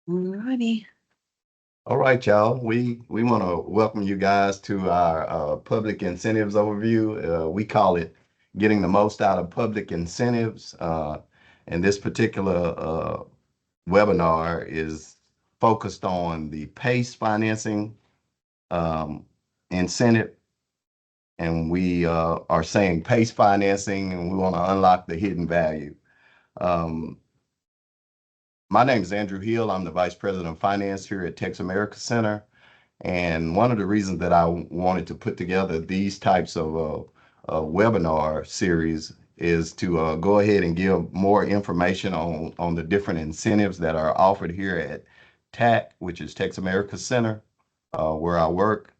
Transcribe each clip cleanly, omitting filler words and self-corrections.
Alrighty. All right, y'all. We want to welcome you guys to our public incentives overview. We call it getting the most out of public incentives. And this particular webinar is focused on the PACE financing um, incentive. And we are saying PACE financing, and we want to unlock the hidden value. Um, my name is Andrew Hill. I'm the Vice President of Finance here at TexAmericas Center. And one of the reasons that I wanted to put together these types of webinar series is to go ahead and give more information on the different incentives that are offered here at TAC, which is TexAmericas Center, where I work.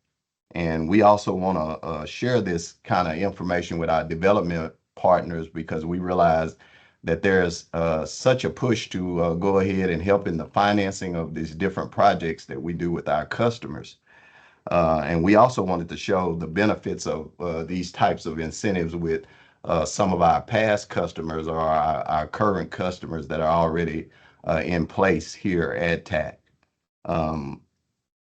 And we also want to share this kind of information with our development partners because we realize that there's such a push to go ahead and help in the financing of these different projects that we do with our customers. And we also wanted to show the benefits of these types of incentives with some of our past customers or our current customers that are already in place here at TAC. Um,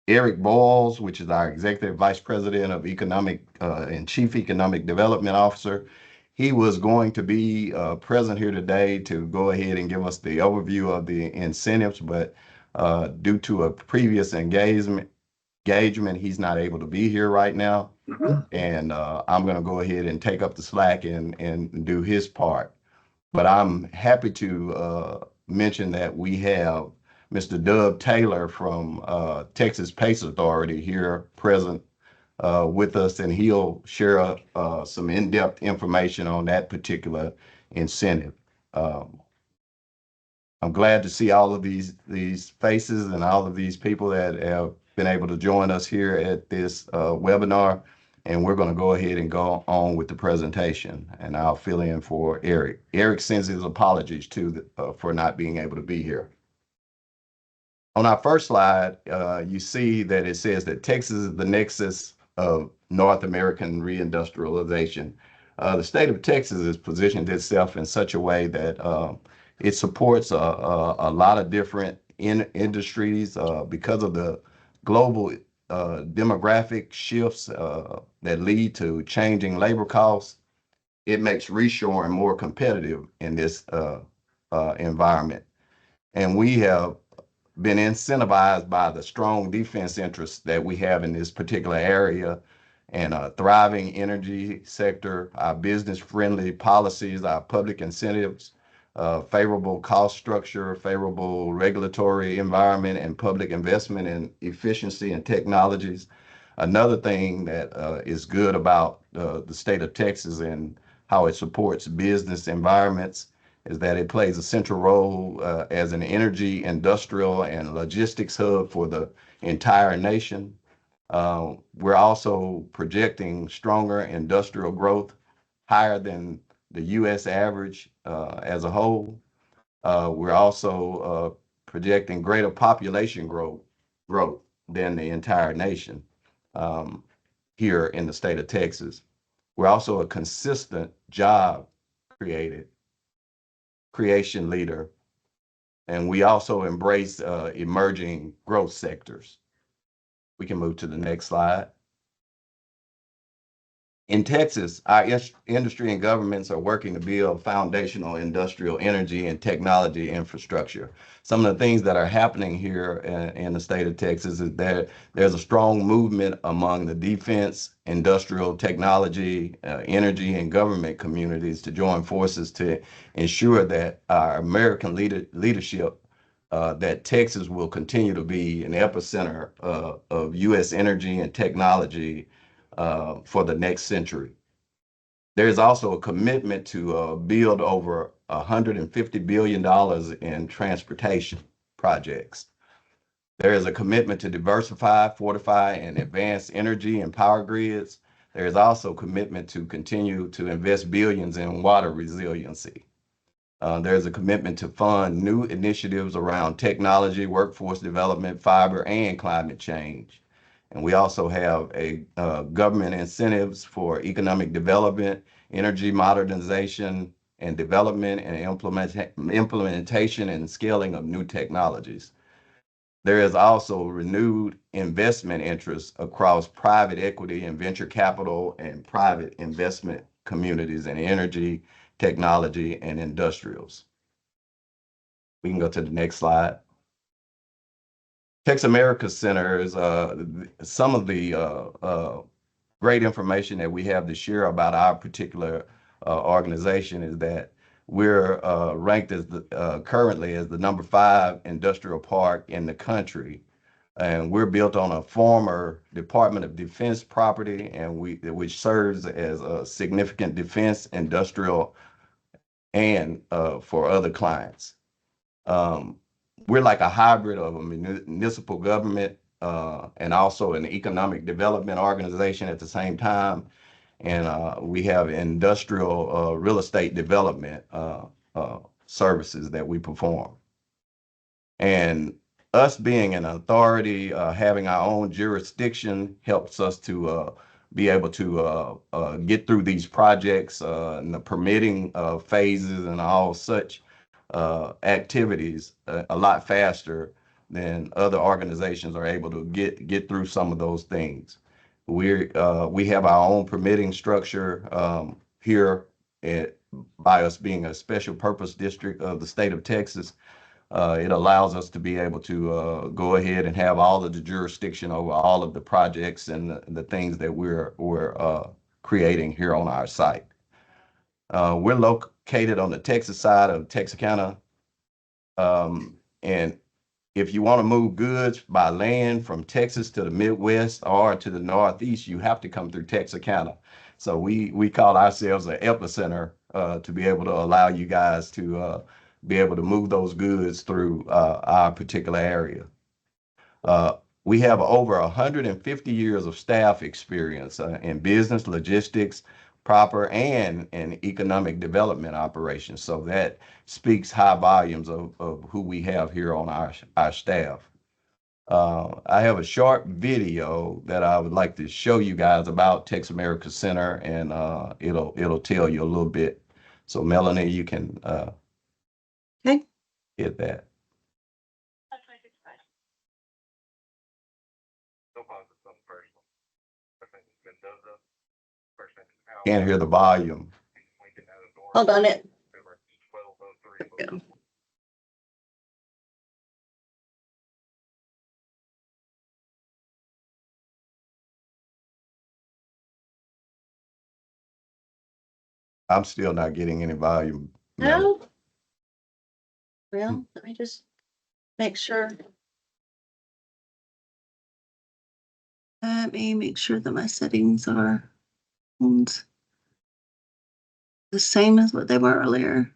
Eric Boyles, which is our Executive Vice President of Economic and Chief Economic Development Officer, he was going to be present here today to go ahead and give us the overview of the incentives, but due to a previous engagement, he's not able to be here right now. And I'm going to go ahead and take up the slack and do his part. But I'm happy to mention that we have Mr. Doug Taylor from Texas Pace Authority here present with us, and he'll share some in-depth information on that particular incentive. Um, I'm glad to see all of these faces and all of these people that have been able to join us here at this webinar. And we're going to go ahead and go on with the presentation. And I'll fill in for Eric. Eric sends his apologies too for not being able to be here. On our first slide, you see that it says that Texas is the nexus of North American reindustrialization. The state of Texas has positioned itself in such a way that it supports a lot of different industries because of the global demographic shifts that lead to changing labor costs. It makes reshoring more competitive in this environment. And we have been incentivized by the strong defense interests that we have in this particular area and a thriving energy sector, our business-friendly policies, our public incentives, favorable cost structure, favorable regulatory environment, and public investment in efficiency and technologies. Another thing that is good about the state of Texas and how it supports business environments is that it plays a central role as an energy, industrial, and logistics hub for the entire nation. We're also projecting stronger industrial growth, higher than the U.S. average as a whole. We're also projecting greater population growth than the entire nation um, here in the state of Texas. We're also a consistent job created creation leader, and we also embrace emerging growth sectors. We can move to the next slide. In Texas, our industry and governments are working to build foundational industrial energy and technology infrastructure. Some of the things that are happening here in the state of Texas is that there's a strong movement among the defense, industrial, technology, energy, and government communities to join forces to ensure that our American leadership, that Texas will continue to be an epicenter of U.S. energy and technology for the next century. There is also a commitment to build over $150 billion in transportation projects. There is a commitment to diversify, fortify, and advance energy and power grids. There is also commitment to continue to invest billions in water resiliency. There's a commitment to fund new initiatives around technology, workforce development, fiber, and climate change. And we also have a government incentives for economic development, energy modernization and development, and implementation and scaling of new technologies. There is also renewed investment interest across private equity and venture capital and private investment communities in energy, technology, and industrials. We can go to the next slide. TexAmericas Center is some of the great information that we have to share about our particular organization is that we're ranked as currently as the #5 industrial park in the country. And we're built on a former Department of Defense property, and which serves as a significant defense, industrial, and for other clients. We're like a hybrid of a municipal government and also an economic development organization at the same time. And we have industrial real estate development services that we perform. And us being an authority, having our own jurisdiction helps us to be able to get through these projects and the permitting phases and all such activities a lot faster than other organizations are able to get through some of those things. We have our own permitting structure here by us being a special purpose district of the state of Texas. It allows us to be able to go ahead and have all of the jurisdiction over all of the projects and the things that we're creating here on our site. We're located on the Texas side of Texarkana. And if you want to move goods by land from Texas to the Midwest or to the Northeast, you have to come through Texarkana. So we call ourselves an epicenter to be able to allow you guys to be able to move those goods through our particular area. We have over 150 years of staff experience in business, logistics, proper and economic development operations. So that speaks high volumes of who we have here on our staff. I have a short video that I would like to show you guys about TexAmericas Center, and it'll tell you a little bit. So Melanie, you can Okay. hit that. Can't hear the volume. Hold on it. I'm still not getting any volume. Melanie. No. Well, let me just make sure. Let me make sure that my settings are the same as what they were earlier.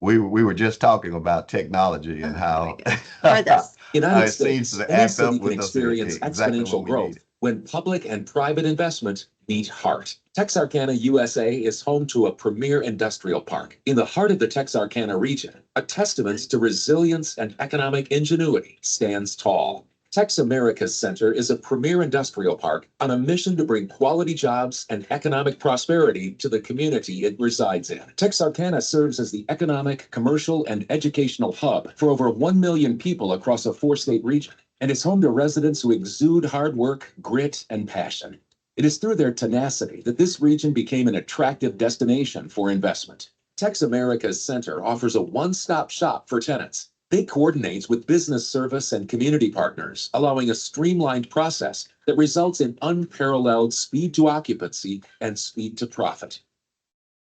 We were just talking about technology and how Try this. United it seems States, to any act city up can with us experience exactly what exponential we growth need. when public and private investment meet heart. Texarkana, USA is home to a premier industrial park in the heart of the Texarkana region. A testament to resilience and economic ingenuity stands tall. TexAmericas Center is a premier industrial park on a mission to bring quality jobs and economic prosperity to the community it resides in. Texarkana serves as the economic, commercial, and educational hub for over 1 million people across a 4-state region, and is home to residents who exude hard work, grit, and passion. It is through their tenacity that this region became an attractive destination for investment. TexAmericas Center offers a one-stop shop for tenants. They coordinate with business service and community partners, allowing a streamlined process that results in unparalleled speed to occupancy and speed to profit.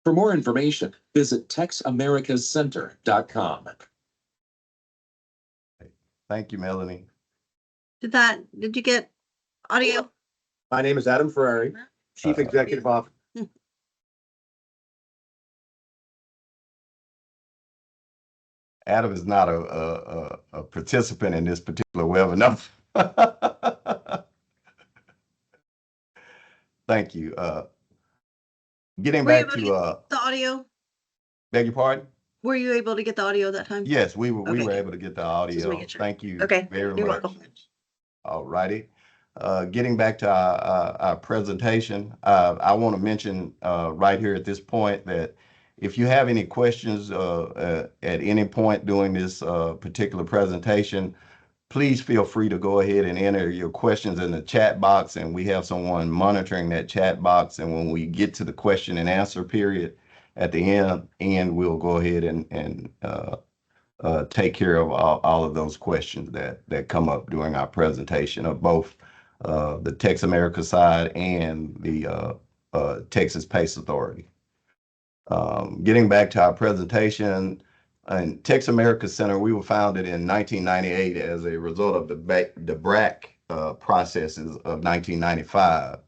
For more information, visit TexAmericasCenter.com. Thank you, Melanie. Did you get audio? My name is Adam Ferrari, Chief Executive Officer. Adam is not a participant in this particular webinar. Thank you. Getting back to the audio. Beg your pardon? Were you able to get the audio that time? Yes, we were Okay. able to get the audio. making sure. Thank you Okay. very You're much. welcome. All righty. Getting back to our presentation, I want to mention right here at this point that If you have any questions at any point during this particular presentation, please feel free to go ahead and enter your questions in the chat box, and we have someone monitoring that chat box. And when we get to the question and answer period at the end, we'll go ahead and take care of all of those questions that come up during our presentation of both the TexAmericas side and the Texas Pace Authority. Getting back to our presentation, and TexAmericas Center, we were founded in 1998 as a result of the BRAC processes of 1995.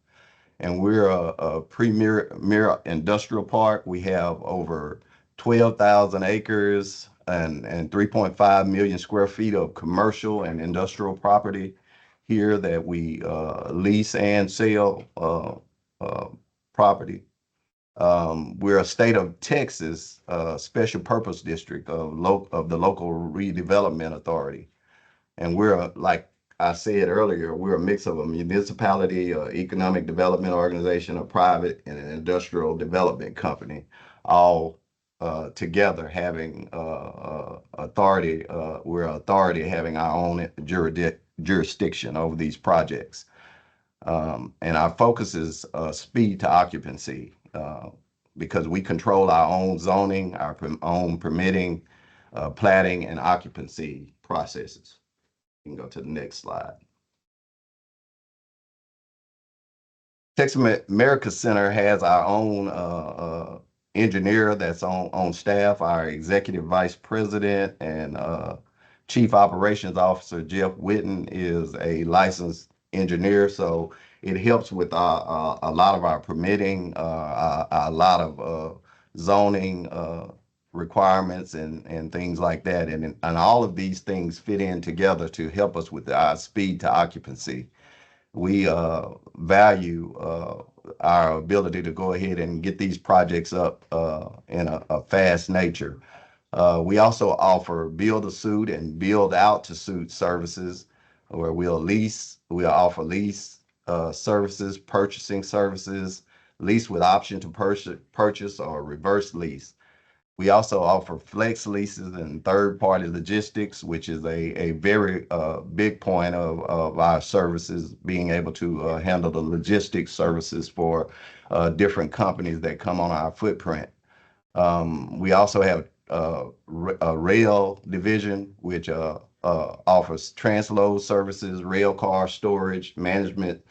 And we're a premier industrial park. We have over 12,000 acres and 3.5 million square feet of commercial and industrial property here that we lease and sell property. We're a state of Texas special purpose district of the local redevelopment authority. And we're like I said earlier, we're a mix of a municipality, economic development organization, a private and an industrial development company, all together having authority. We're authority having our own jurisdiction over these projects. And our focus is speed to occupancy because we control our own zoning, our own permitting, platting, and occupancy processes. You can go to the next slide. TexAmericas Center has our own engineer that's on staff. Our executive vice president and chief operations officer, Jeff Witten, is a licensed engineer. So it helps with a lot of our permitting, a lot of zoning requirements and things like that. And all of these things fit in together to help us with our speed to occupancy. We value our ability to go ahead and get these projects up in a fast nature. We also offer build-to-suit and build-out-to-suit services where we'll offer lease services, purchasing services, lease with option to purchase or reverse lease. We also offer flex leases and third-party logistics, which is a very big point of our services, being able to handle the logistics services for different companies that come on our footprint. We also have a rail division, which offers transload services, rail car storage, management,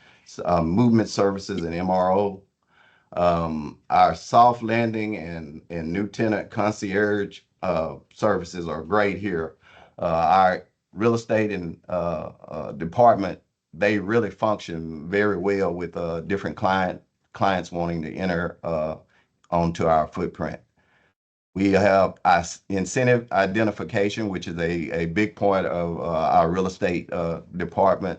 movement services, and MRO. Our soft landing and new tenant concierge services are great here. Our real estate and department, they really function very well with different clients wanting to enter onto our footprint. We have our incentive identification, which is a big part of our real estate department.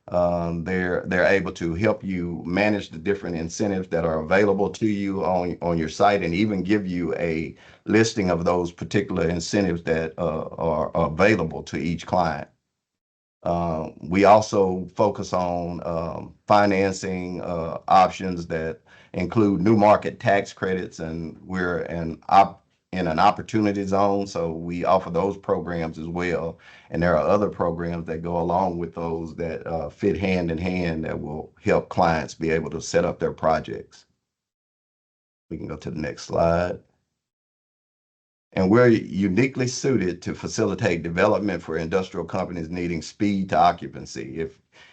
They're able to help you manage the different incentives that are available to you on your site, and even give you a listing of those particular incentives that are available to each client. We also focus on financing options that include new market tax credits, and we're in an opportunity zone, so we offer those programs as well. And there are other programs that go along with those that fit hand in hand that will help clients be able to set up their projects. We can go to the next slide. And we're uniquely suited to facilitate development for industrial companies needing speed to occupancy.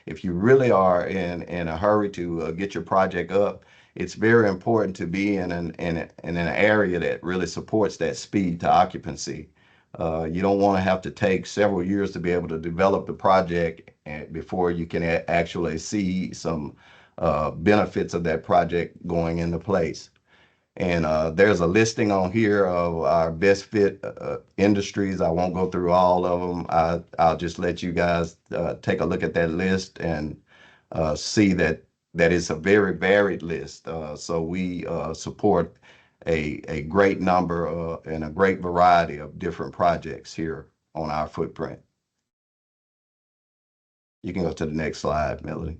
If you really are in a hurry to get your project up, it's very important to be in an area that really supports that speed to occupancy. You don't want to have to take several years to be able to develop the project before you can actually see some benefits of that project going into place. And there's a listing on here of our best fit industries. I won't go through all of them. I'll just let you guys take a look at that list and see that it's a very varied list. So we support a great number and a great variety of different projects here on our footprint. You can go to the next slide, Melody.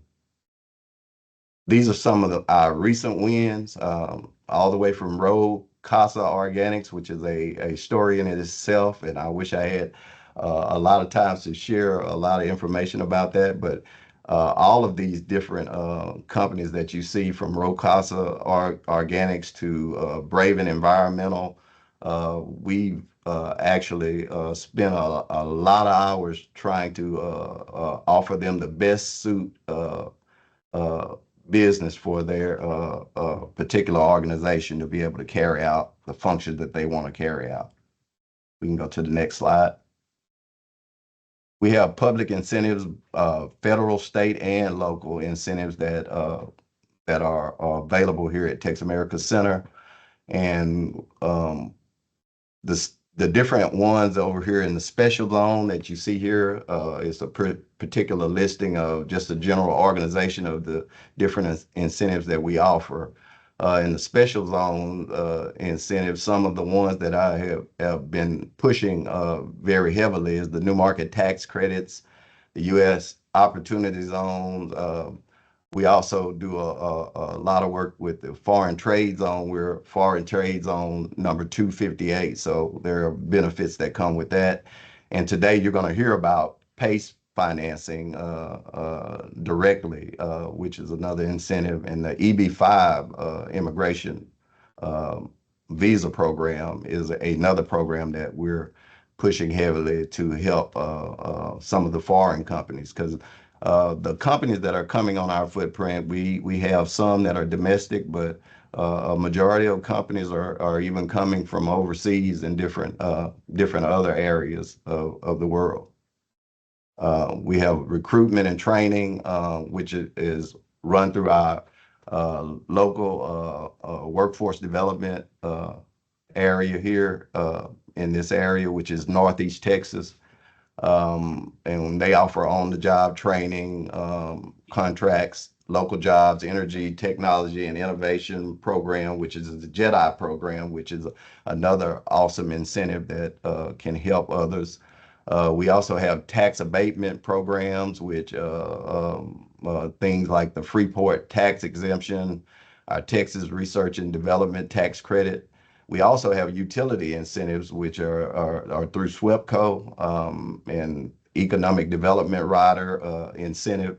These are some of our recent wins, all the way from road Casa Organics, which is a story in itself, and I wish I had a lot of times to share a lot of information about that. But all of these different companies that you see, from Rocasa Organics to Braven Environmental, we've actually spent a lot of hours trying to offer them the best suit uh, business for their particular organization to be able to carry out the functions that they want to carry out. We can go to the next slide. We have public incentives, federal, state, and local incentives that are available here at TexAmericas Center. And the different ones over here in the special zone that you see here is a particular listing of just a general organization of the different incentives that we offer. In the special zone incentives, some of the ones that I have been pushing very heavily is the new market tax credits, the U.S. opportunity zones. We also do a lot of work with the foreign trade zone. We're foreign trade zone number 258. So there are benefits that come with that. And today you're going to hear about PACE financing directly, which is another incentive, and the EB-5 immigration visa program is another program that we're pushing heavily to help some of the foreign companies, because the companies that are coming on our footprint, we have some that are domestic, but a majority of companies are even coming from overseas in different other areas of the world. We have recruitment and training, which is run through our local workforce development area here in this area, which is Northeast Texas. And they offer on-the-job training, contracts, local jobs, energy, technology, and innovation program, which is the JEDI program, which is another awesome incentive that can help others. We also have tax abatement programs, which things like the Freeport tax exemption, our Texas Research and Development tax credit. We also have utility incentives, which are through SWEPCO and Economic Development Rider incentive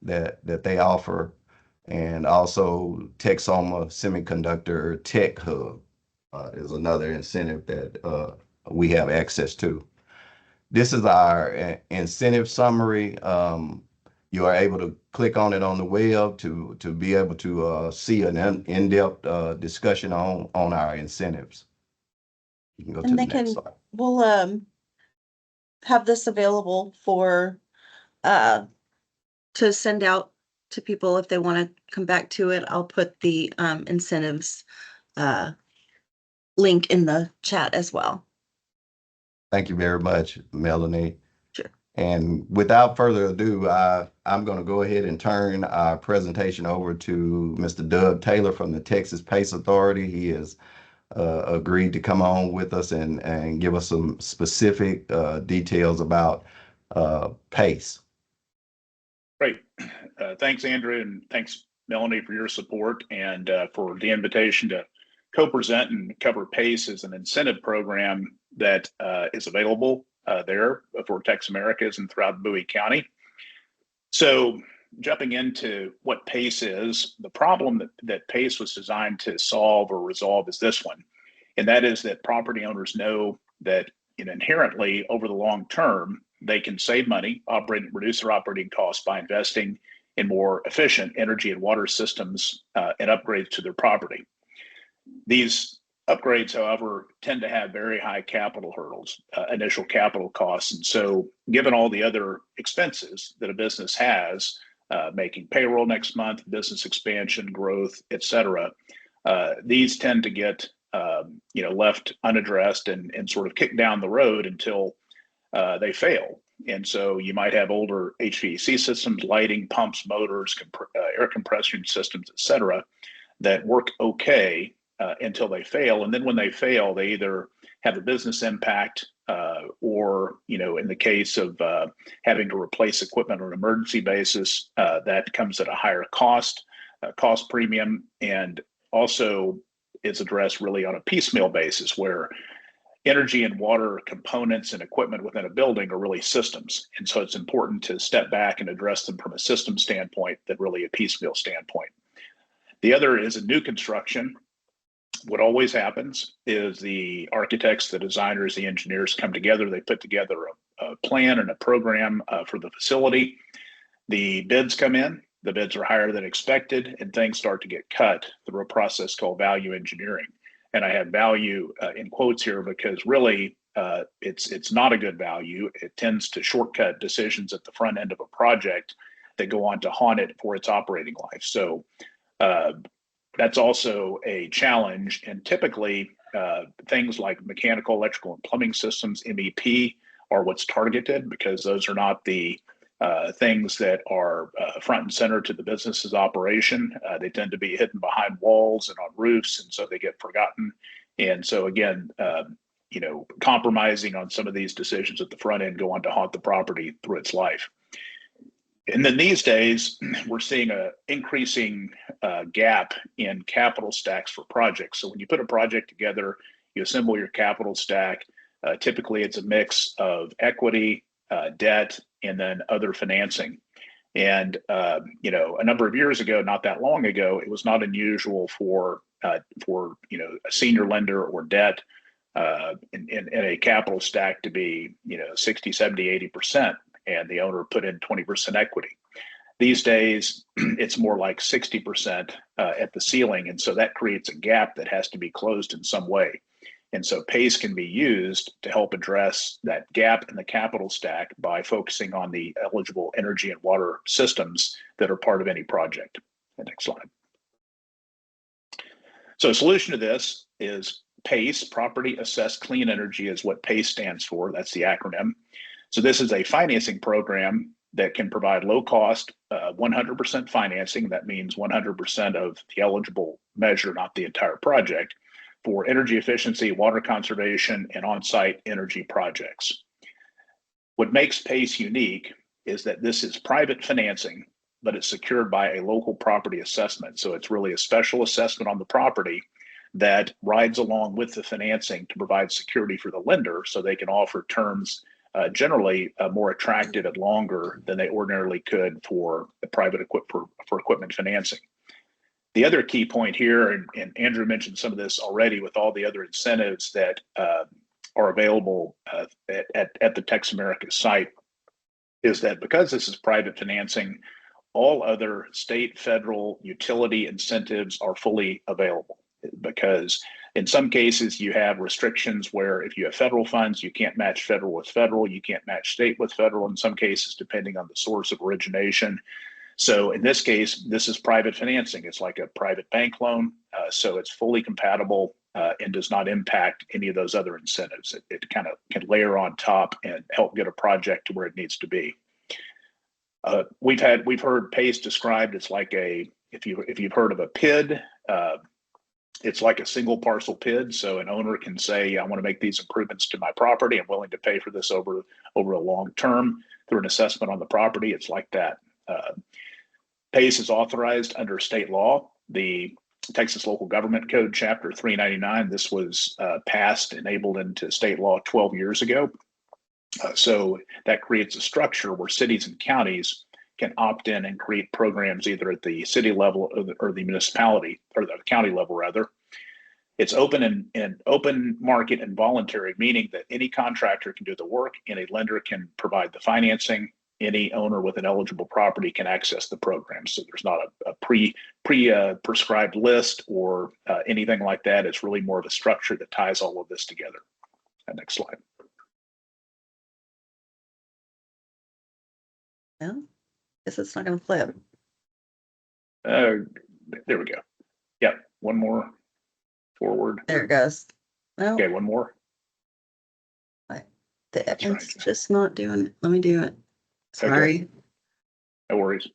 that they offer, and also Texoma Semiconductor Tech Hub is another incentive that we have access to. This is our incentive summary. You are able to click on it on the web to be able to see an in-depth discussion on our incentives. You can go to the next slide. We'll have this available for to send out to people if they want to come back to it. I'll put the incentives link in the chat as well. Thank you very much, Melanie. Sure. And without further ado, I'm going to go ahead and turn our presentation over to Mr. Doug Taylor from the Texas PACE Authority. He has agreed to come on with us and give us some specific details about PACE. Great. Thanks, Andrew, and thanks, Melanie, for your support and for the invitation to co-present and cover PACE as an incentive program that is available there for TexAmericas and throughout Bowie County. So jumping into what PACE is, the problem that PACE was designed to solve or resolve is this one, and that is that property owners know that inherently over the long term, they can save money, reduce their operating costs by investing in more efficient energy and water systems and upgrades to their property. These upgrades, however, tend to have very high capital hurdles, initial capital costs. And so given all the other expenses that a business has, making payroll next month, business expansion, growth, et cetera, these tend to get left unaddressed and sort of kicked down the road until they fail. And so you might have older HVAC systems, lighting, pumps, motors, air compression systems, et cetera, that work okay until they fail. And then when they fail, they either have a business impact or, in the case of having to replace equipment on an emergency basis, that comes at a higher cost premium. And also is addressed really on a piecemeal basis, where energy and water components and equipment within a building are really systems. And so it's important to step back and address them from a system standpoint than really a piecemeal standpoint. The other is a new construction. What always happens is the architects, the designers, the engineers come together, they put together a plan and a program for the facility. The bids come in, the bids are higher than expected, and things start to get cut through a process called value engineering. And I have value in quotes here because really it's not a good value. It tends to shortcut decisions at the front end of a project that go on to haunt it for its operating life. So that's also a challenge. And typically things like mechanical, electrical, and plumbing systems, MEP, are what's targeted because those are not the things that are front and center to the business's operation. They tend to be hidden behind walls and on roofs, and so they get forgotten. And so again, compromising on some of these decisions at the front end go on to haunt the property through its life. And then these days, we're seeing an increasing gap in capital stacks for projects. So when you put a project together, you assemble your capital stack. Typically, it's a mix of equity, debt, and then other financing. And a number of years ago, not that long ago, it was not unusual for a senior lender or debt in a capital stack to be 60, 70, 80%, and the owner put in 20% equity. These days, it's more like 60% at the ceiling, and so that creates a gap that has to be closed in some way. And so PACE can be used to help address that gap in the capital stack by focusing on the eligible energy and water systems that are part of any project. The next slide. So a solution to this is PACE, Property Assessed Clean Energy, is what PACE stands for. That's the acronym. So this is a financing program that can provide low cost, 100% financing. That means 100% of the eligible measure, not the entire project, for energy efficiency, water conservation, and on-site energy projects. What makes PACE unique is that this is private financing, but it's secured by a local property assessment. So it's really a special assessment on the property that rides along with the financing to provide security for the lender so they can offer terms generally more attractive and longer than they ordinarily could for the private equipment financing. The other key point here, and Andrew mentioned some of this already with all the other incentives that are available at the TexAmericas site, is that because this is private financing, all other state, federal, utility incentives are fully available. Because in some cases you have restrictions where if you have federal funds, you can't match federal with federal, you can't match state with federal in some cases, depending on the source of origination. So in this case, this is private financing. It's like a private bank loan. So it's fully compatible and does not impact any of those other incentives. It kind of can layer on top and help get a project to where it needs to be. We've heard PACE described as like if you've heard of a PID, it's like a single parcel PID. So an owner can say, I want to make these improvements to my property. I'm willing to pay for this over a long term through an assessment on the property. It's like that. PACE is authorized under state law, the Texas Local Government Code, Chapter 399. This was passed, enabled into state law 12 years ago. So that creates a structure where cities and counties can opt in and create programs either at the city level or the municipality, or the county level rather. It's open and open market and voluntary, meaning that any contractor can do the work and a lender can provide the financing. Any owner with an eligible property can access the program. So there's not a prescribed list or anything like that. It's really more of a structure that ties all of this together. Next slide. Yeah, guess it's not going to flip. There we go. Yeah, one more forward. There it goes. No, Okay, one more. it's right. just not doing it. Let me do it. Sorry. No worries.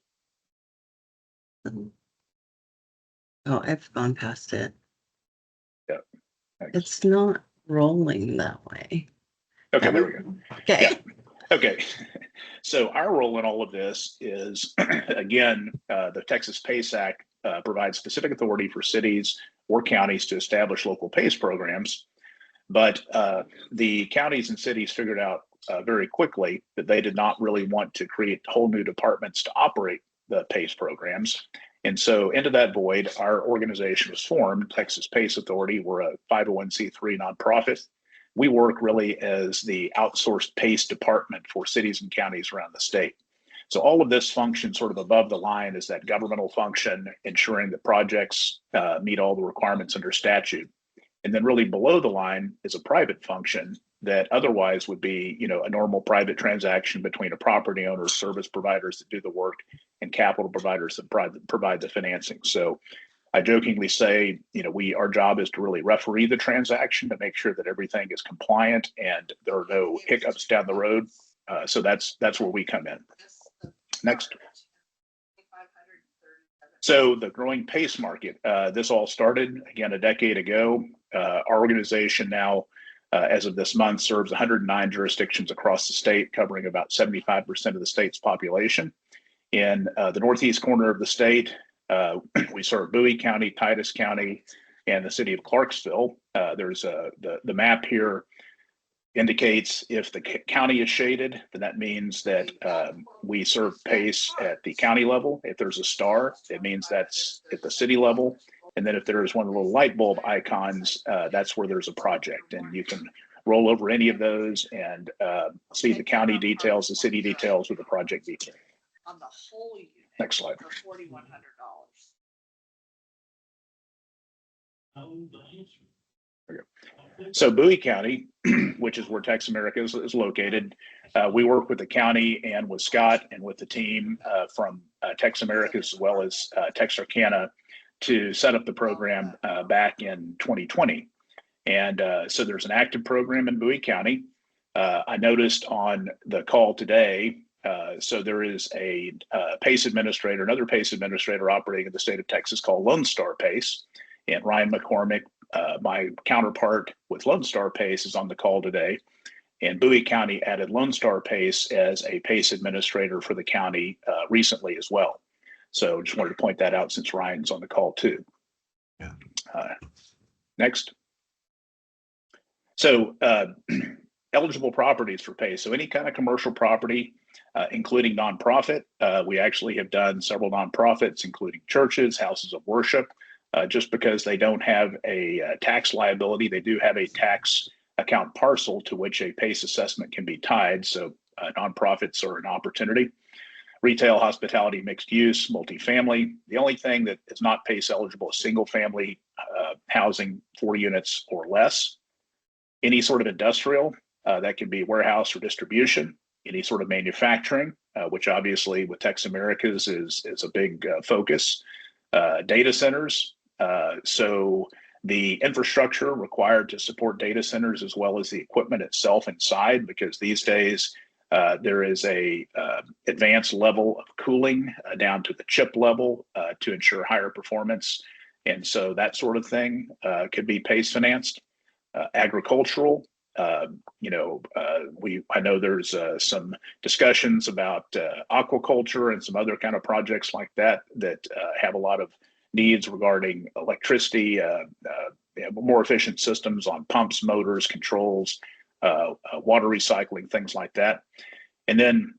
Oh, I've gone past it. Yeah. Thanks. It's not rolling that way. Okay, there we go. Okay. Yeah. Okay. So our role in all of this is, again, the Texas PACE Act provides specific authority for cities or counties to establish local PACE programs. But the counties and cities figured out very quickly that they did not really want to create whole new departments to operate the PACE programs. And so into that void, our organization was formed, Texas PACE Authority. We're a 501c3 nonprofit. We work really as the outsourced PACE department for cities and counties around the state. So all of this functions sort of above the line is that governmental function, ensuring that projects meet all the requirements under statute. And then really below the line is a private function that otherwise would be, a normal private transaction between a property owner, service providers that do the work, and capital providers that provide the financing. So I jokingly say, our job is to really referee the transaction to make sure that everything is compliant and there are no hiccups down the road. So that's where we come in. Next. So the growing PACE market, this all started again a decade ago. Our organization now, as of this month, serves 109 jurisdictions across the state, covering about 75% of the state's population. In the northeast corner of the state, we serve Bowie County, Titus County, and the city of Clarksville. There's the map here indicates if the county is shaded, then that means that we serve PACE at the county level. If there's a star, it means that's at the city level. And then if there's one of the little light bulb icons, that's where there's a project. And you can roll over any of those and see the county details, the city details, or the project detail. On the whole unit. Next slide. For $4,100. So Bowie County, which is where TexAmericas is located, we work with the county and with Scott and with the team from TexAmericas as well as Texarkana to set up the program back in 2020. And so there's an active program in Bowie County. I noticed on the call today, so there is a PACE administrator, another PACE administrator operating in the state of Texas called Lone Star PACE. And Ryan McCormick, my counterpart with Lone Star PACE, is on the call today. And Bowie County added Lone Star PACE as a PACE administrator for the county recently as well. So just wanted to point that out since Ryan's on the call too. Yeah. Next. So eligible properties for PACE. So any kind of commercial property, including nonprofit. We actually have done several nonprofits, including churches, houses of worship. Just because they don't have a tax liability, they do have a tax account parcel to which a PACE assessment can be tied. So nonprofits are an opportunity. Retail, hospitality, mixed use, multifamily. The only thing that is not PACE eligible is single family housing, 4 units or less. Any sort of industrial, that can be warehouse or distribution. Any sort of manufacturing, which obviously with TexAmericas is a big focus. Data centers. So the infrastructure required to support data centers as well as the equipment itself inside, because these days there is a advanced level of cooling down to the chip level to ensure higher performance. And so that sort of thing could be PACE financed. Agricultural, I know there's some discussions about aquaculture and some other kind of projects like that have a lot of needs regarding electricity, more efficient systems on pumps, motors, controls, water recycling, things like that. And then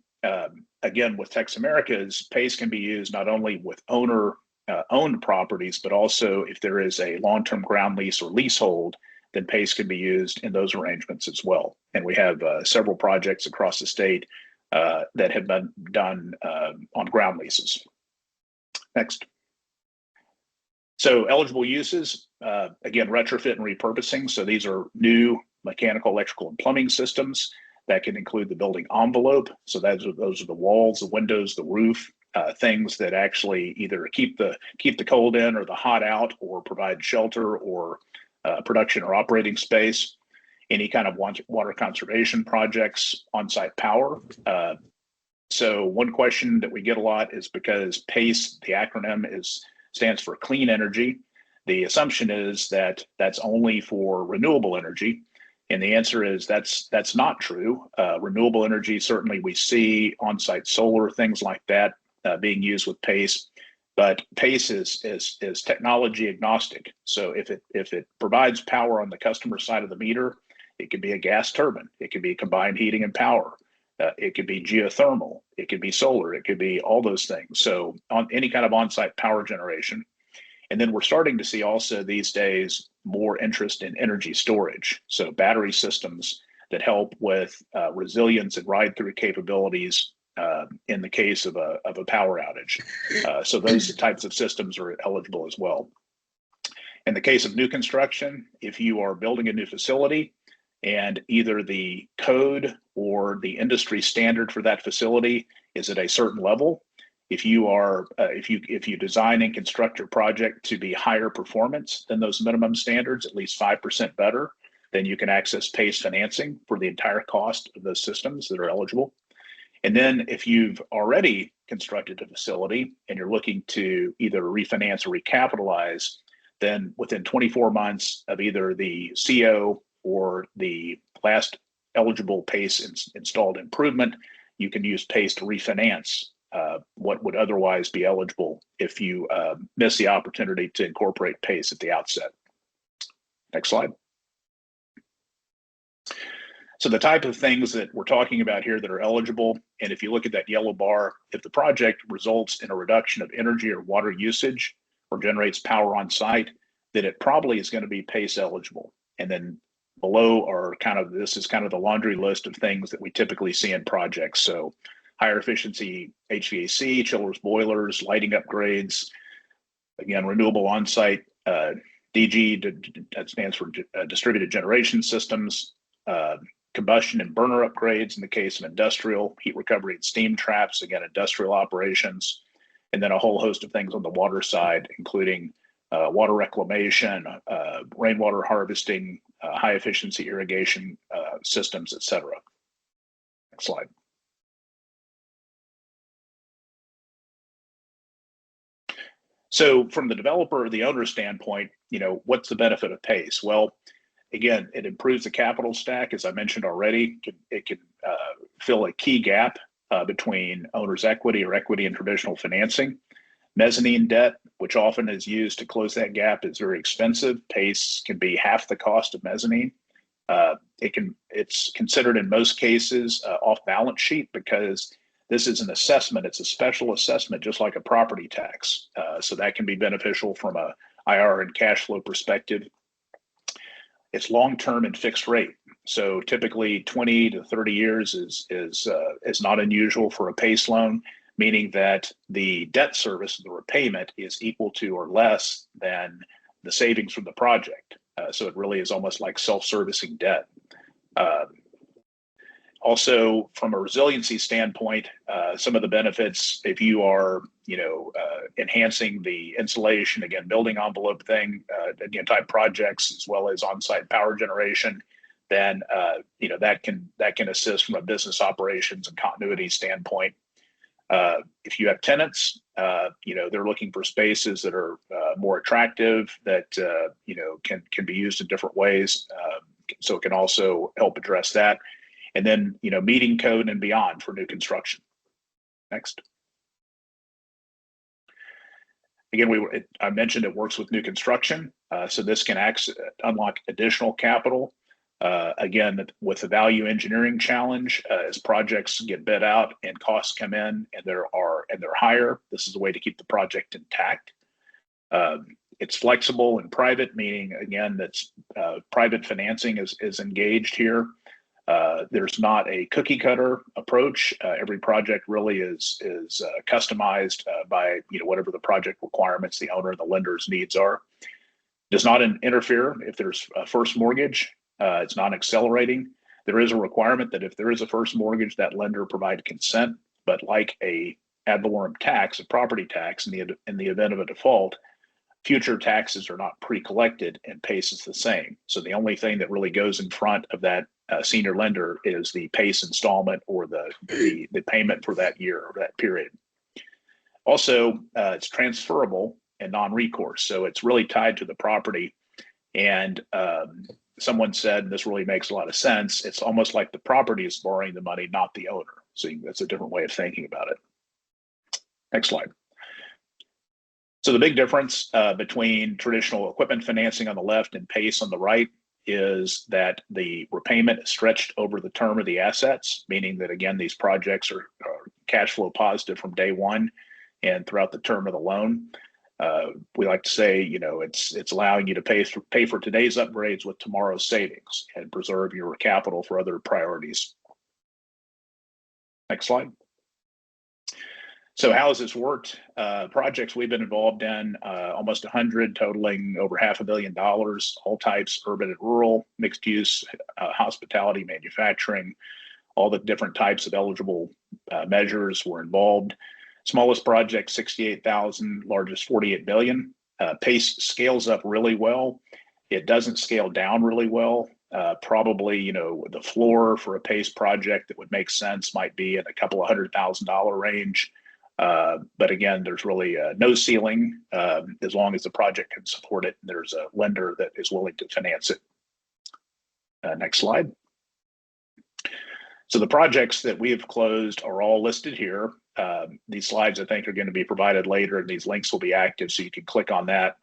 again, with TexAmericas, PACE can be used not only with owned properties, but also if there is a long-term ground lease or leasehold, then PACE can be used in those arrangements as well. And we have several projects across the state that have been done on ground leases. Next. So eligible uses, again, retrofit and repurposing. So these are new mechanical, electrical, and plumbing systems that can include the building envelope. So those are the walls, the windows, the roof, things that actually either keep the cold in or the hot out, or provide shelter or production or operating space. Any kind of water conservation projects, on-site power. So one question that we get a lot is because PACE, the acronym stands for clean energy. The assumption is that that's only for renewable energy. And the answer is that's not true. Renewable energy, certainly we see on-site solar, things like that being used with PACE. But PACE is technology agnostic. So if it provides power on the customer side of the meter, it could be a gas turbine, it could be combined heating and power, it could be geothermal, it could be solar, it could be all those things. So on any kind of on-site power generation. And then we're starting to see also these days more interest in energy storage. So battery systems that help with resilience and ride-through capabilities in the case of a power outage. So those types of systems are eligible as well. In the case of new construction, if you are building a new facility and either the code or the industry standard for that facility is at a certain level, if you design and construct your project to be higher performance than those minimum standards, at least 5% better, then you can access PACE financing for the entire cost of those systems that are eligible. And then if you've already constructed a facility and you're looking to either refinance or recapitalize, then within 24 months of either the CO or the last eligible PACE installed improvement, you can use PACE to refinance what would otherwise be eligible if you miss the opportunity to incorporate PACE at the outset. Next slide. So the type of things that we're talking about here that are eligible, and if you look at that yellow bar, if the project results in a reduction of energy or water usage or generates power on site, then it probably is going to be PACE eligible. And then below are this is kind of the laundry list of things that we typically see in projects. So higher efficiency HVAC, chillers, boilers, lighting upgrades, again, renewable on-site DG, that stands for distributed generation systems, combustion and burner upgrades in the case of industrial, heat recovery and steam traps, again, industrial operations, and then a whole host of things on the water side, including water reclamation, rainwater harvesting, high efficiency irrigation systems, et cetera. Next slide. So from the developer or the owner standpoint, what's the benefit of PACE? Well, again, it improves the capital stack, as I mentioned already. It can fill a key gap between owner's equity or equity and traditional financing. Mezzanine debt, which often is used to close that gap, is very expensive. PACE can be half the cost of mezzanine. It's considered in most cases off balance sheet because this is an assessment. It's a special assessment, just like a property tax. So that can be beneficial from a IR and cash flow perspective. It's long-term and fixed rate. So typically 20 to 30 years is not unusual for a PACE loan, meaning that the debt service, the repayment, is equal to or less than the savings from the project. So it really is almost like self-servicing debt. Also, from a resiliency standpoint, some of the benefits, if you are, enhancing the insulation, again, building envelope type projects, as well as on-site power generation, then that can assist from a business operations and continuity standpoint. If you have tenants, they're looking for spaces that are more attractive, that can be used in different ways. So it can also help address that. And then, meeting code and beyond for new construction. Next. Again, I mentioned it works with new construction. So this can unlock additional capital. Again, with the value engineering challenge, as projects get bid out and costs come in and they're higher, this is a way to keep the project intact. It's flexible and private, meaning again that's private financing is engaged here. There's not a cookie cutter approach. Every project really is customized by whatever the project requirements the owner and the lender's needs are. Does not interfere if there's a first mortgage. It's non-accelerating. There is a requirement that if there is a first mortgage, that lender provide consent. But like a ad valorem tax, a property tax, in the event of a default, future taxes are not pre-collected and PACE is the same. So the only thing that really goes in front of that senior lender is the PACE installment or the payment for that year or that period. Also, it's transferable and non-recourse. So it's really tied to the property. And someone said, and this really makes a lot of sense, it's almost like the property is borrowing the money, not the owner. So that's a different way of thinking about it. Next slide. So the big difference between traditional equipment financing on the left and PACE on the right is that the repayment is stretched over the term of the assets, meaning that, again, these projects are cash flow positive from day one and throughout the term of the loan. We like to say, it's allowing you to pay for today's upgrades with tomorrow's savings and preserve your capital for other priorities. Next slide. So how has this worked? Projects we've been involved in, almost 100, totaling over $500 million, all types, urban and rural, mixed use, hospitality, manufacturing, all the different types of eligible measures were involved. Smallest project, 68,000, largest 48 billion. PACE scales up really well. It doesn't scale down really well. Probably, the floor for a PACE project that would make sense might be in a couple of $100,000 range. But again, there's really no ceiling as long as the project can support it. There's a lender that is willing to finance it. Next slide. So the projects that we have closed are all listed here. These slides, I think, are going to be provided later, and these links will be active, so you can click on that.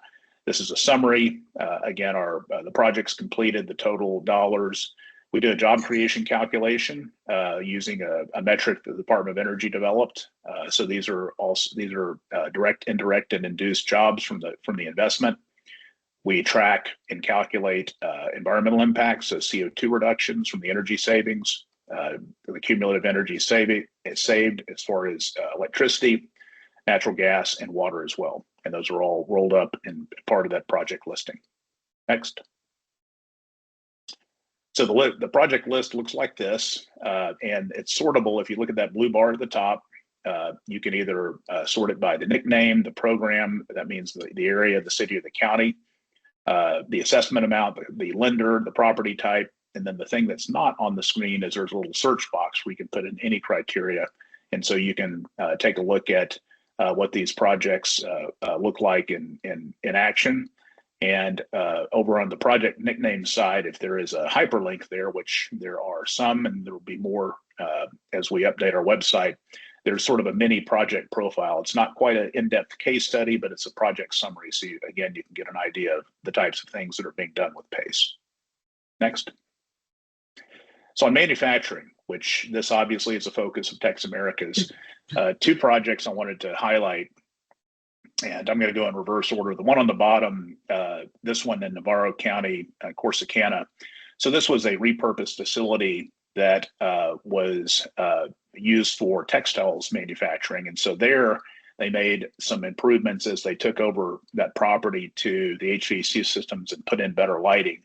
This is a summary. Again, the projects completed, the total dollars. We do a job creation calculation using a metric that the Department of Energy developed. So these are direct, indirect, and induced jobs from the investment. We track and calculate environmental impacts, so CO2 reductions from the energy savings, the cumulative energy saved as far as electricity, natural gas, and water as well. And those are all rolled up in part of that project listing. Next. So the project list looks like this, and it's sortable. If you look at that blue bar at the top, you can either sort it by the nickname, the program, that means the area, the city, or the county, the assessment amount, the lender, the property type, and then the thing that's not on the screen is there's a little search box where you can put in any criteria. And so you can take a look at what these projects look like in action. And over on the project nickname side, if there is a hyperlink there, which there are some, and there will be more as we update our website, there's sort of a mini project profile. It's not quite an in-depth case study, but it's a project summary. So again, you can get an idea of the types of things that are being done with PACE. Next. So on manufacturing, which this obviously is a focus of TexAmericas, two projects I wanted to highlight. And I'm going to go in reverse order. The one on the bottom, this one in Navarro County, Corsicana. So this was a repurposed facility that was used for textiles manufacturing. And so there they made some improvements as they took over that property to the HVAC systems and put in better lighting.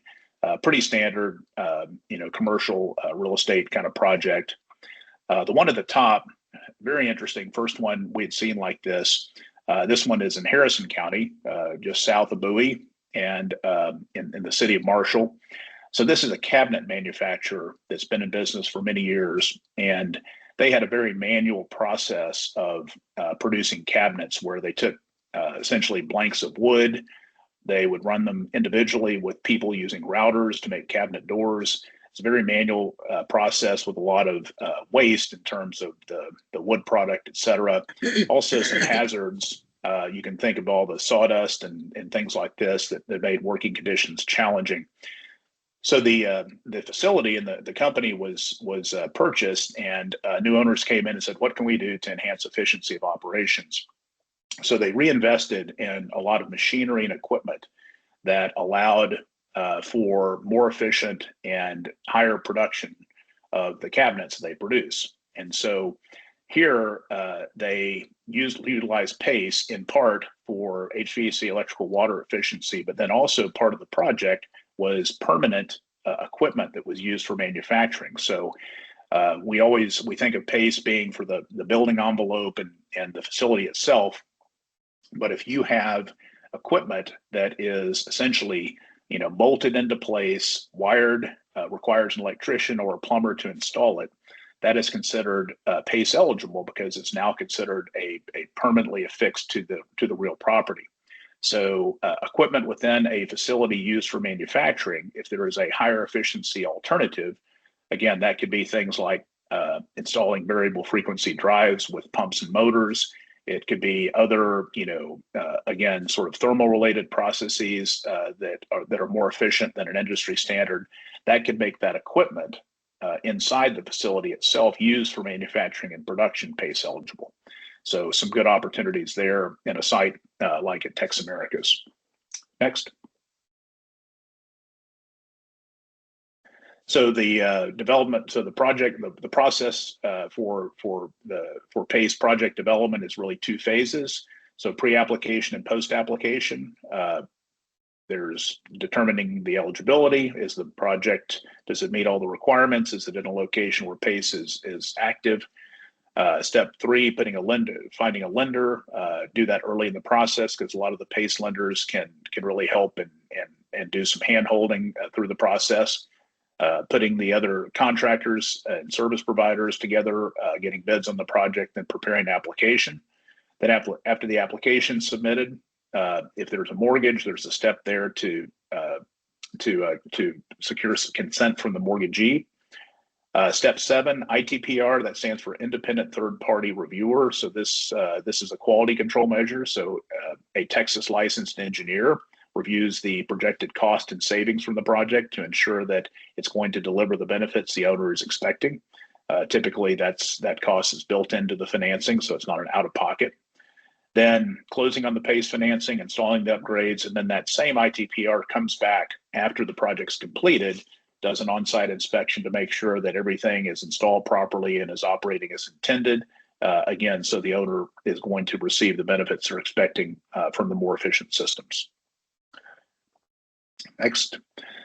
Pretty standard, commercial real estate kind of project. The one at the top, very interesting. First one we had seen like this. This one is in Harrison County, just south of Bowie, and in the city of Marshall. So this is a cabinet manufacturer that's been in business for many years, and they had a very manual process of producing cabinets where they took essentially blanks of wood. They would run them individually with people using routers to make cabinet doors. It's a very manual process with a lot of waste in terms of the wood product, et cetera. Also some hazards. You can think of all the sawdust and things like this that made working conditions challenging. So the facility and the company was purchased, and new owners came in and said, what can we do to enhance efficiency of operations? So they reinvested in a lot of machinery and equipment that allowed for more efficient and higher production of the cabinets they produce. And so here they utilized PACE in part for HVAC electrical water efficiency, but then also part of the project was permanent equipment that was used for manufacturing. So we think of PACE being for the building envelope and the facility itself. But if you have equipment that is essentially, bolted into place, wired, requires an electrician or a plumber to install it, that is considered PACE eligible because it's now considered a permanently affixed to the real property. So equipment within a facility used for manufacturing, if there is a higher efficiency alternative, again, that could be things like installing variable frequency drives with pumps and motors, It could be other, again, sort of thermal related processes that are more efficient than an industry standard. That could make that equipment inside the facility itself used for manufacturing and production PACE eligible. So some good opportunities there in a site like at TexAmericas. Next. So the development, so the project, the process for PACE project development is really two phases. So pre-application and post-application. There's determining the eligibility. Is the project, does it meet all the requirements? Is it in a location where PACE is active? Step 3, finding a lender. Do that early in the process, because a lot of the PACE lenders can really help and do some hand holding through the process. Putting the other contractors and service providers together, getting bids on the project, then preparing the application. Then after the application submitted, if there's a mortgage, there's a step there to secure consent from the mortgagee. Step 7, ITPR, that stands for Independent Third Party Reviewer. So this is a quality control measure. So a Texas licensed engineer reviews the projected cost and savings from the project to ensure that it's going to deliver the benefits the owner is expecting. Typically, that cost is built into the financing, so it's not an out-of-pocket. Then closing on the PACE financing, installing the upgrades, and then that same ITPR comes back after the project's completed, does an on-site inspection to make sure that everything is installed properly and is operating as intended. Again, so the owner is going to receive the benefits they're expecting from the more efficient systems. Next.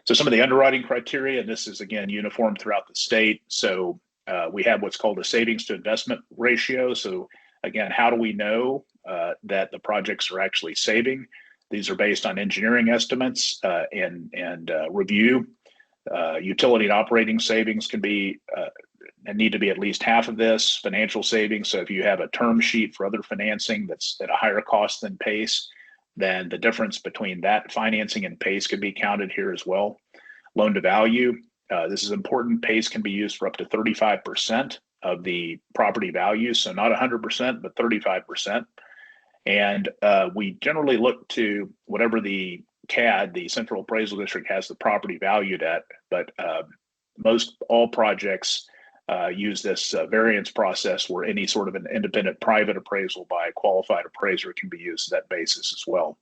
So some of the underwriting criteria, and this is again uniform throughout the state. So we have what's called a savings to investment ratio. So again, how do we know that the projects are actually saving? These are based on engineering estimates and review. Utility and operating savings can be and need to be at least half of this. Financial savings. So if you have a term sheet for other financing that's at a higher cost than PACE, then the difference between that financing and PACE could be counted here as well. Loan to value. This is important. PACE can be used for up to 35% of the property value. So not 100%, but 35%. And we generally look to whatever the CAD, the Central Appraisal District, has the property valued at, but all projects use this variance process where any sort of an independent private appraisal by a qualified appraiser can be used as that basis as well.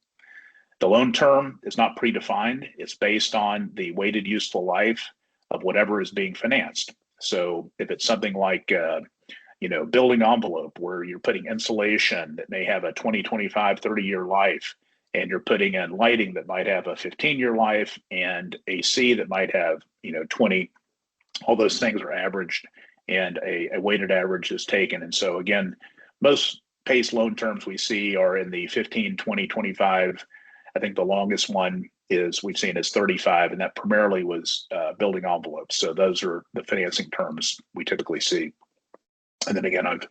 The loan term is not predefined. It's based on the weighted useful life of whatever is being financed. So if it's something like, building envelope where you're putting insulation that may have a 20, 25, 30-year life, and you're putting in lighting that might have a 15-year life, and AC that might have, 20, all those things are averaged, and a weighted average is taken. And so again, most PACE loan terms we see are in the 15, 20, 25. I think the longest one we've seen is 35, and that primarily was building envelopes. So those are the financing terms we typically see. And then again, I've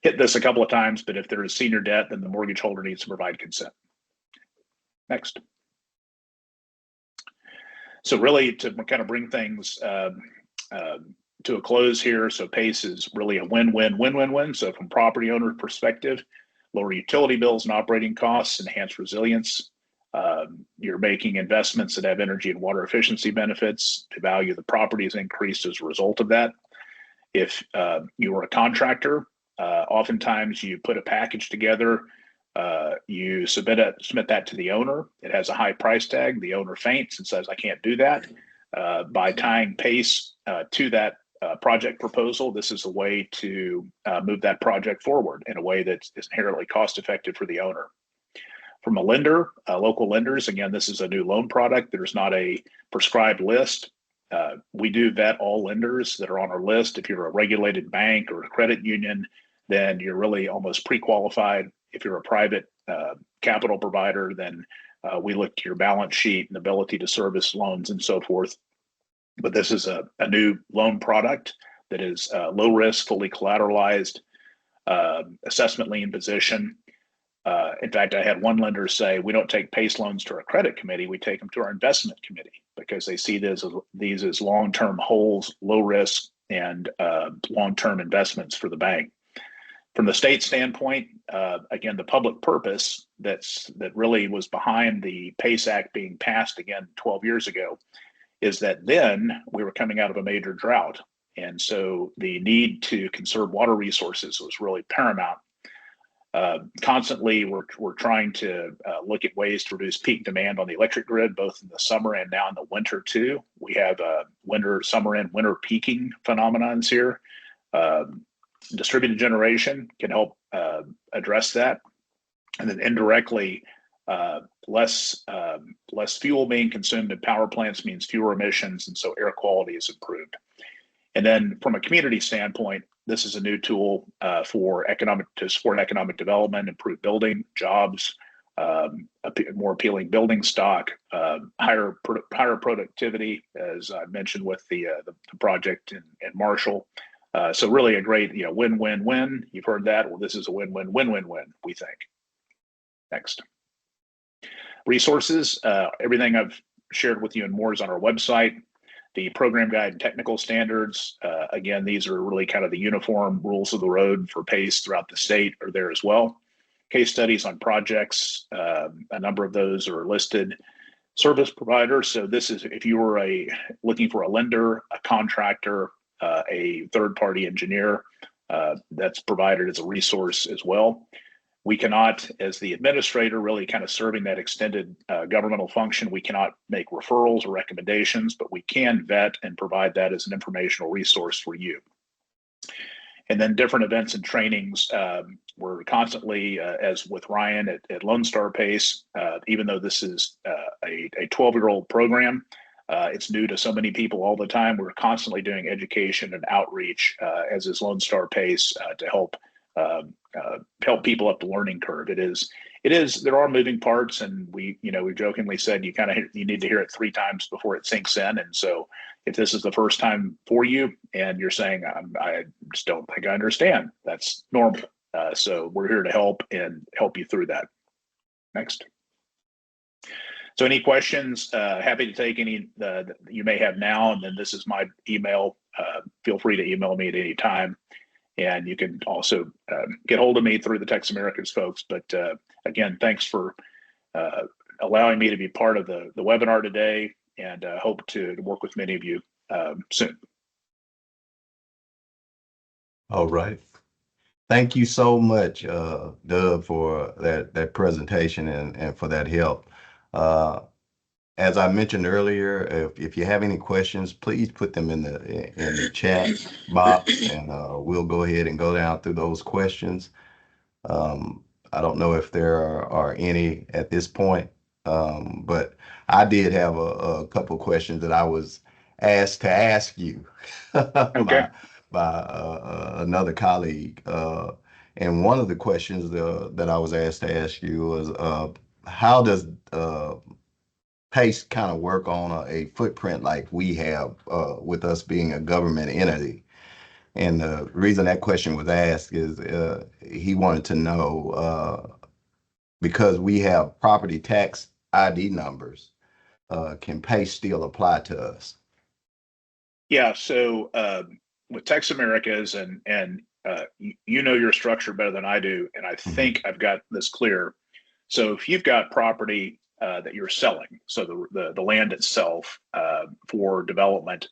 hit this a couple of times, but if there is senior debt, then the mortgage holder needs to provide consent. Next. So really to kind of bring things to a close here. So PACE is really a win-win-win-win-win. So from property owner perspective, lower utility bills and operating costs, enhance resilience. You're making investments that have energy and water efficiency benefits. The value of the property is increased as a result of that. If you are a contractor, oftentimes you put a package together, you submit that to the owner. It has a high price tag. The owner faints and says, I can't do that. By tying PACE to that project proposal, this is a way to move that project forward in a way that is inherently cost effective for the owner. From a lender, local lenders, again, this is a new loan product. There's not a prescribed list. We do vet all lenders that are on our list. If you're a regulated bank or a credit union, then you're really almost pre-qualified. If you're a private capital provider, then we look to your balance sheet and ability to service loans and so forth. But this is a new loan product that is low risk, fully collateralized, assessment lien position. In fact, I had one lender say, we don't take PACE loans to our credit committee, we take them to our investment committee because they see these as long-term holds, low risk, and long-term investments for the bank. From the state standpoint, again, the public purpose that really was behind the PACE Act being passed again 12 years ago is that then we were coming out of a major drought. And so the need to conserve water resources was really paramount. Constantly, we're trying to look at ways to reduce peak demand on the electric grid, both in the summer and now in the winter too. We have summer and winter peaking phenomenons here. Distributed generation can help address that, and then indirectly, less fuel being consumed in power plants means fewer emissions, and so air quality is improved. And then from a community standpoint, this is a new tool to support economic development, improve building, jobs, more appealing building stock, higher productivity, as I mentioned with the project in Marshall. So really a great win-win-win. You've heard that. Well, this is a win-win-win-win-win, we think. Next. Resources. Everything I've shared with you and more is on our website. The program guide and technical standards, again, these are really kind of the uniform rules of the road for PACE throughout the state are there as well. Case studies on projects, a number of those are listed. Service providers, so this is if you were looking for a lender, a contractor, a third-party engineer, that's provided as a resource as well. We cannot, as the administrator really kind of serving that extended governmental function, we cannot make referrals or recommendations, but we can vet and provide that as an informational resource for you. And then different events and trainings, we're constantly, as with Ryan at Lone Star PACE, even though this is a 12-year-old program, it's new to so many people all the time. We're constantly doing education and outreach, as is Lone Star PACE, to help people up the learning curve. There are moving parts, and we jokingly said you need to hear it 3 times before it sinks in. And so if this is the first time for you and you're saying, I just don't think I understand, that's normal. So we're here to help you through that. Next. So any questions, happy to take any that you may have now. And then this is my email. Feel free to email me at any time. And you can also get hold of me through the TexAmericas folks. But again, thanks for allowing me to be part of the webinar today, and hope to work with many of you soon. All right. Thank you so much, Doug, for that presentation and for that help. As I mentioned earlier, if you have any questions, please put them in the chat box, and we'll go ahead and go down through those questions. I don't know if there are any at this point, but I did have a couple questions that I was asked to ask you Okay. by another colleague. And one of the questions that I was asked to ask you was, how does PACE kind of work on a footprint like we have with us being a government entity? And the reason that question was asked is he wanted to know, because we have property tax ID numbers, can PACE still apply to us? Yeah. So with TexAmericas, and you know your structure better than I do, and I think I've got this clear. So if you've got property that you're selling, so the land itself for development,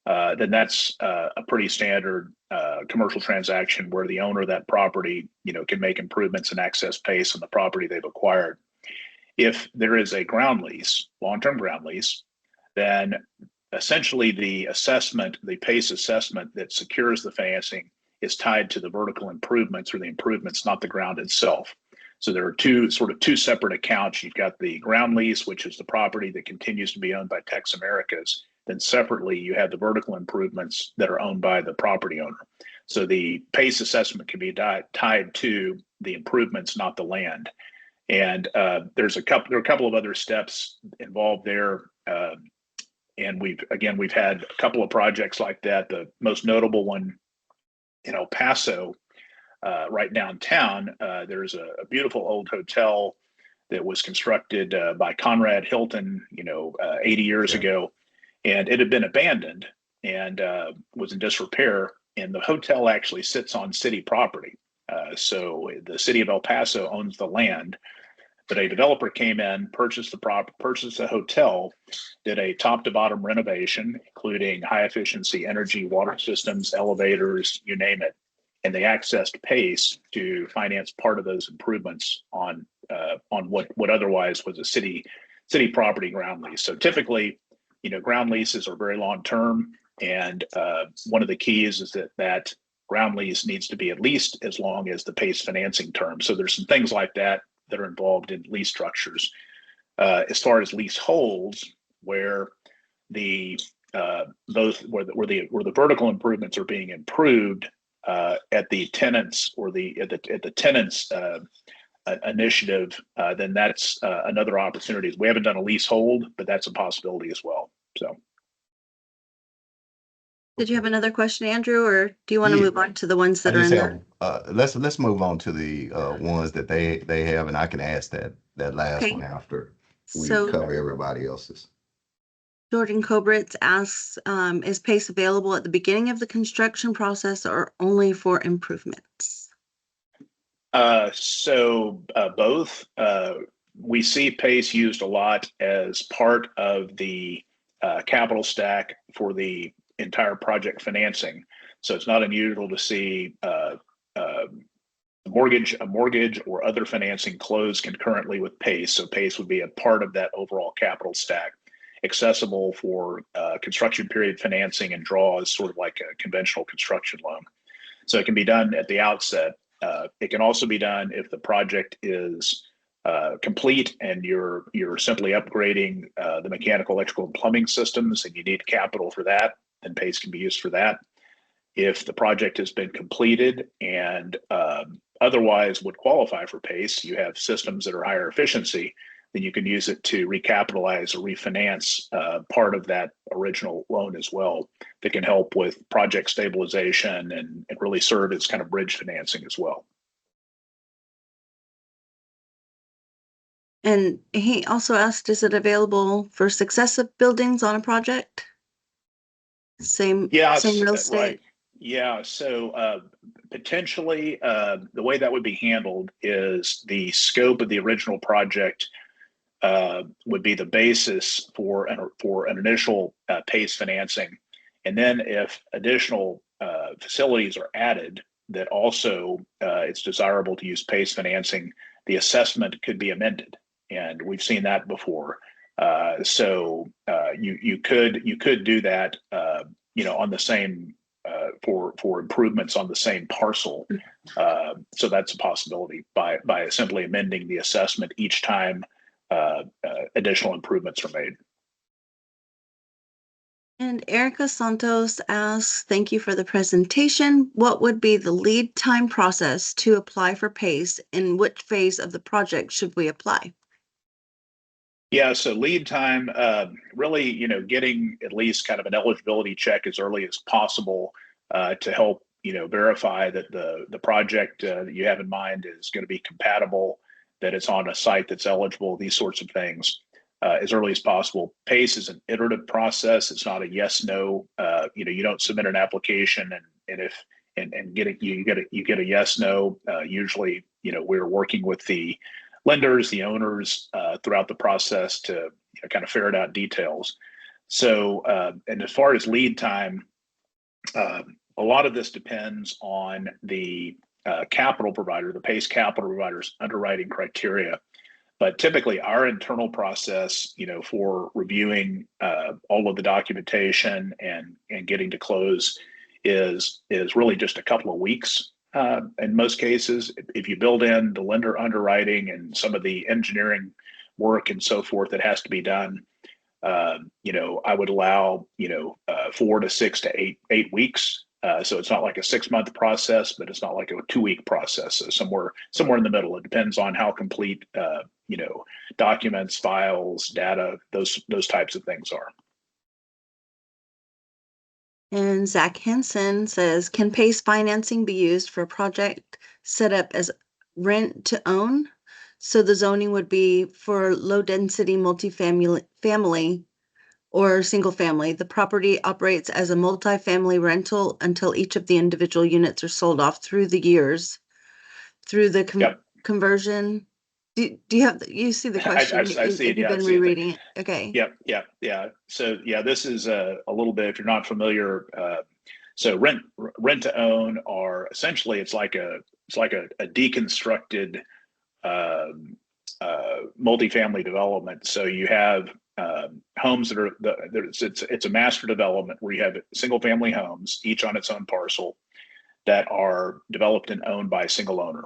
then that's a pretty standard commercial transaction where the owner of that property, can make improvements and access PACE on the property they've acquired. If there is a ground lease, long-term ground lease, then essentially the PACE assessment that secures the financing is tied to the vertical improvements or the improvements, not the ground itself. So there are two separate accounts. You've got the ground lease, which is the property that continues to be owned by TexAmericas. Then separately, you have the vertical improvements that are owned by the property owner. So the PACE assessment can be tied to the improvements, not the land. And there are a couple of other steps involved there. And we've had a couple of projects like that. The most notable one in El Paso, right downtown, there's a beautiful old hotel that was constructed by Conrad Hilton, 80 years ago, and it had been abandoned and was in disrepair. And the hotel actually sits on city property. So the city of El Paso owns the land, but a developer came in, purchased a hotel, did a top to bottom renovation, including high efficiency energy, water systems, elevators, you name it. And they accessed PACE to finance part of those improvements on what otherwise was a city property ground lease. So typically, ground leases are very long term, and one of the keys is that ground lease needs to be at least as long as the PACE financing term. So there's some things like that are involved in lease structures. As far as leaseholds, where the vertical improvements are being improved at the tenants or at the tenants initiative, then that's another opportunity. We haven't done a leasehold, but that's a possibility as well. So. Did you have another question, Andrew, or do you want to Yeah. move on to the ones I that are in just there? have, let's move on to the ones that they have, and I can ask that last Okay. one after we So cover everybody else's. Jordan Kobritz asks, is PACE available at the beginning of the construction process or only for improvements? So both. We see PACE used a lot as part of the capital stack for the entire project financing. So it's not unusual to see a mortgage or other financing close concurrently with PACE. So PACE would be a part of that overall capital stack, accessible for construction period financing and draws, sort of like a conventional construction loan. So it can be done at the outset. It can also be done if the project is complete and you're simply upgrading the mechanical, electrical, and plumbing systems, and you need capital for that, then PACE can be used for that. If the project has been completed and otherwise would qualify for PACE, you have systems that are higher efficiency, then you can use it to recapitalize or refinance part of that original loan as well, that can help with project stabilization and really serve as kind of bridge financing as well. And he also asked, is it available for successive buildings on a project? Same real estate? Right. Yeah, so potentially the way that would be handled is the scope of the original project would be the basis for an initial PACE financing. And then if additional facilities are added that also it's desirable to use PACE financing, the assessment could be amended. And we've seen that before. So you could do that, on the same for improvements on the same parcel. So that's a possibility by simply amending the assessment each time additional improvements are made. And Erica Santos asks, thank you for the presentation. What would be the lead time process to apply for PACE? In which phase of the project should we apply? Yeah, so lead time, really, getting at least kind of an eligibility check as early as possible to help, verify that the project that you have in mind is going to be compatible, that it's on a site that's eligible, these sorts of things, as early as possible. PACE is an iterative process. It's not a yes, no. You don't submit an application and get you get a yes, no. Usually, we're working with the lenders, the owners throughout the process to kind of ferret out details. So, and as far as lead time, a lot of this depends on the capital provider, the PACE capital provider's underwriting criteria. But typically, our internal process, for reviewing all of the documentation and getting to close is really just a couple of weeks. In most cases, if you build in the lender underwriting and some of the engineering work and so forth that has to be done, I would allow 4 to 6 to 8 weeks. So it's not like a 6-month process, but it's not like a 2-week process. So somewhere in the middle. It depends on how complete documents, files, data, those types of things are. And Zach Henson says, can PACE financing be used for a project set up as rent to own? So the zoning would be for low density multifamily or single family. The property operates as a multifamily rental until each of the individual units are sold off through the years. through the Yep. conversion. Do you have, you see the question? I see it. Have you Yeah, I been see it. rereading it? Okay. Yeah. So yeah, this is a little bit, if you're not familiar, so rent to own are essentially, it's like a deconstructed multifamily development. So you have homes that are it's a master development where you have single family homes, each on its own parcel, that are developed and owned by a single owner.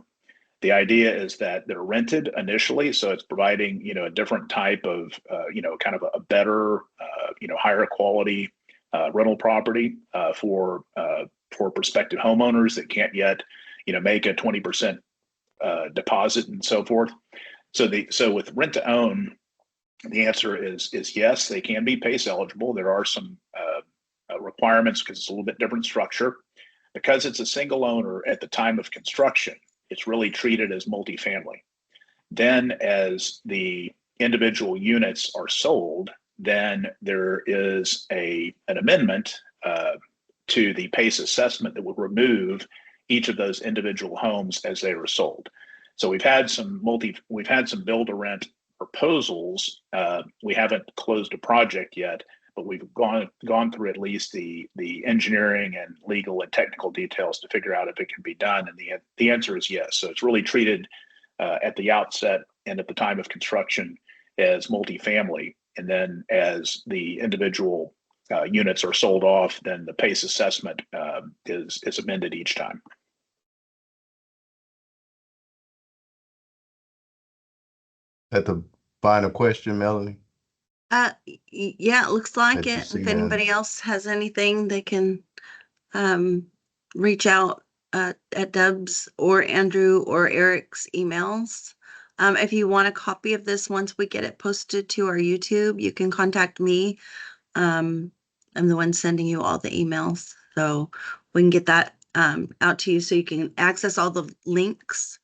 The idea is that they're rented initially, so it's providing, a different type of, kind of a better, higher quality rental property for prospective homeowners that can't yet, make a 20% deposit and so forth. So with rent to own, the answer is yes, they can be PACE eligible. There are some requirements because it's a little bit different structure. Because it's a single owner at the time of construction, it's really treated as multifamily. Then as the individual units are sold, then there is an amendment to the PACE assessment that would remove each of those individual homes as they were sold. So we've had some build to rent proposals. We haven't closed a project yet, but we've gone through at least the engineering and legal and technical details to figure out if it can be done. And the answer is yes. So it's really treated at the outset and at the time of construction as multifamily. And then as the individual units are sold off, then the PACE assessment is amended each time. At the final question, Melanie? Yeah, it looks like That you it. see If on- anybody else has anything, they can reach out at Deb's or Andrew or Eric's emails. If you want a copy of this, once we get it posted to our YouTube, you can contact me. I'm the one sending you all the emails, so we can get that out to you so you can access all the links.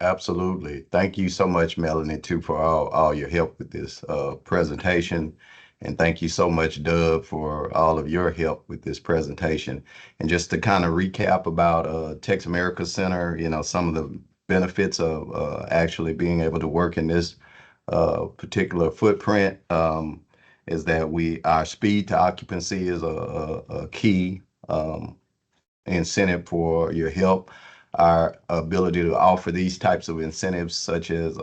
Absolutely. Thank you so much, Melanie, too, for all your help with this presentation. And thank you so much, Doug, for all of your help with this presentation. And just to kind of recap about TexAmericas Center, some of the benefits of actually being able to work in this particular footprint is that our speed to occupancy is a key incentive for your help. Our ability to offer these types of incentives, such as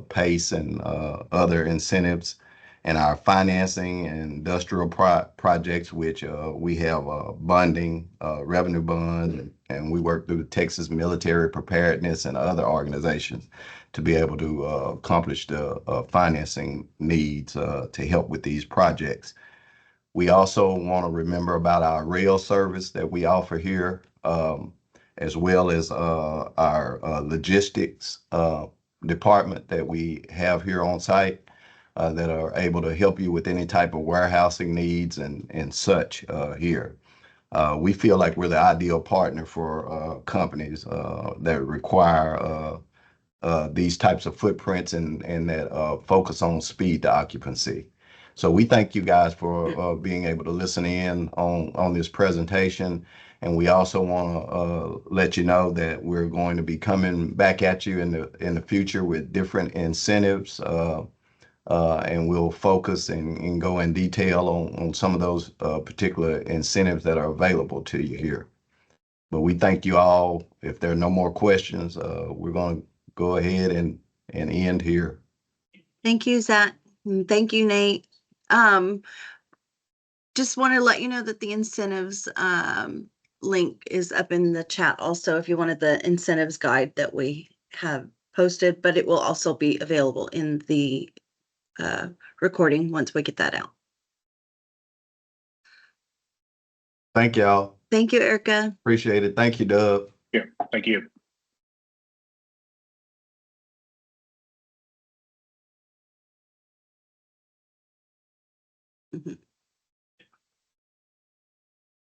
PACE and other incentives, and our financing and industrial projects, which we have bonding, revenue bond, and we work through the Texas Military Preparedness and other organizations to be able to accomplish the financing needs to help with these projects. We also want to remember about our rail service that we offer here, as well as our logistics department that we have here on site that are able to help you with any type of warehousing needs and such here. We feel like we're the ideal partner for companies that require these types of footprints and that focus on speed to occupancy. So we thank you guys for being able to listen in on this presentation. And we also want to let you know that we're going to be coming back at you in the future with different incentives, and we'll focus and go in detail on some of those particular incentives that are available to you here. But we thank you all. If there are no more questions, we're going to go ahead and end here. Thank you, Zach. And thank you, Nate. Just want to let you know that the incentives link is up in the chat also if you wanted the incentives guide that we have posted, but it will also be available in the recording once we get that out. Thank y'all. Thank you, Erica. Appreciate it. Thank you, Doug. Yeah, thank you. Mhm.